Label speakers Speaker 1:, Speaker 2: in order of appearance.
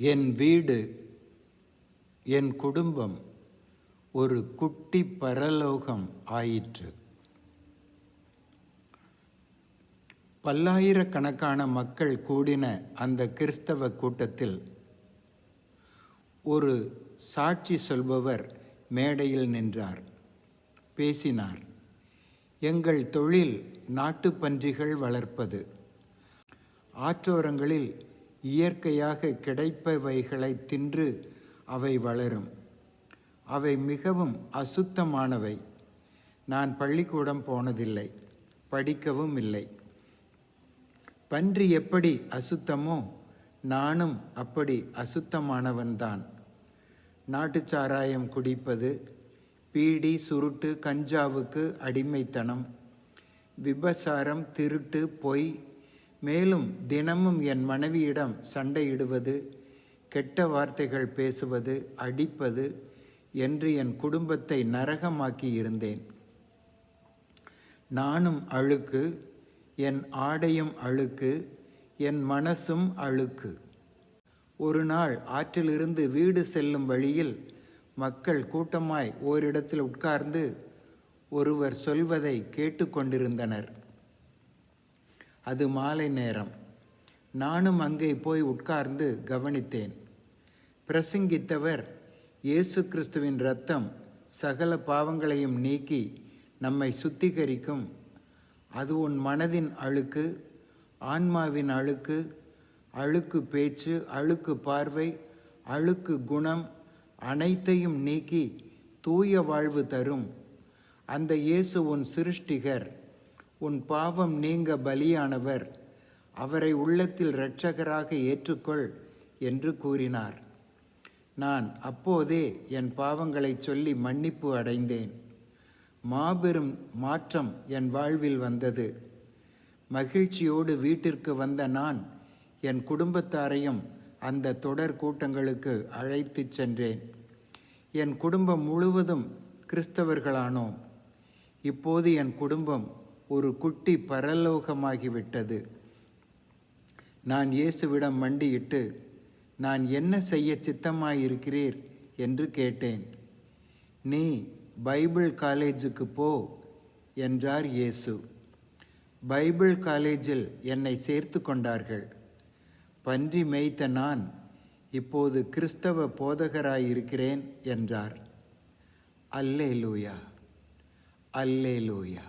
Speaker 1: என் வீடு, என் குடும்பம் ஒரு குட்டி பரலோகம் ஆயிற்று. பல்லாயிரக்கணக்கான மக்கள் கூடின அந்த கிறிஸ்தவ கூட்டத்தில் ஒரு சாட்சி சொல்பவர் மேடையில் நின்றார். பேசினார். எங்கள் தொழில் நாட்டுப்பன்றிகள் வளர்ப்பது. ஆற்றோரங்களில் இயற்கையாக கிடைப்பவைகளை தின்று அவை வளரும். அவை மிகவும் அசுத்தமானவை. நான் பள்ளிக்கூடம் போனதில்லை, படிக்கவும் இல்லை. பன்றி எப்படி அசுத்தமோ நானும் அப்படி அசுத்தமானவன்தான். நாட்டுச்சாராயம் குடிப்பது, பீடி, சுருட்டு, கஞ்சாவுக்கு அடிமைத்தனம், விபசாரம், திருட்டு, பொய், மேலும் தினமும் என் மனைவியிடம் சண்டையிடுவது, கெட்ட வார்த்தைகள் பேசுவது, அடிப்பது என்று என் குடும்பத்தை நரகமாக்கி இருந்தேன். நானும் அழுக்கு, என் ஆடையும் அழுக்கு, என் மனசும் அழுக்கு. ஒரு நாள் ஆற்றிலிருந்து வீடு செல்லும் வழியில் மக்கள் கூட்டமாய் ஓரிடத்தில் உட்கார்ந்து ஒருவர் சொல்வதை கேட்டுக்கொண்டிருந்தனர். அது மாலை நேரம். நானும் அங்கே போய் உட்கார்ந்து கவனித்தேன். பிரசங்கித்தவர், இயேசு கிறிஸ்துவின் இரத்தம் சகல பாவங்களையும் நீக்கி நம்மை சுத்திகரிக்கும். அது உன் மனதின் அழுக்கு, ஆன்மாவின் அழுக்கு, அழுக்கு பேச்சு, அழுக்கு பார்வை, அழுக்கு குணம் அனைத்தையும் நீக்கி தூய வாழ்வு தரும். அந்த இயேசு உன் சிருஷ்டிகர், உன் பாவம் நீங்க பலியானவர். அவரை உள்ளத்தில் இரட்சகராக ஏற்றுக்கொள் என்று கூறினார். நான் அப்போதே என் பாவங்களை சொல்லி மன்னிப்பு அடைந்தேன். மாபெரும் மாற்றம் என் வாழ்வில் வந்தது. மகிழ்ச்சியோடு வீட்டிற்கு வந்த நான் என் குடும்பத்தாரையும் அந்த தொடர் கூட்டங்களுக்கு அழைத்து சென்றேன். என் குடும்பம் முழுவதும் கிறிஸ்தவர்களானோம். இப்போது என் குடும்பம் ஒரு குட்டி பரலோகமாகிவிட்டது. நான் இயேசுவிடம் மண்டியிட்டு, நான் என்ன செய்ய சித்தமாயிருக்கிறீர் என்று கேட்டேன். நீ பைபிள் காலேஜுக்கு போ என்றார் இயேசு. பைபிள் காலேஜில் என்னை சேர்த்து கொண்டார்கள். பன்றி மேய்த்த நான் இப்போது கிறிஸ்தவ போதகராயிருக்கிறேன் என்றார். அல்லேலூயா, அல்லேலூயா.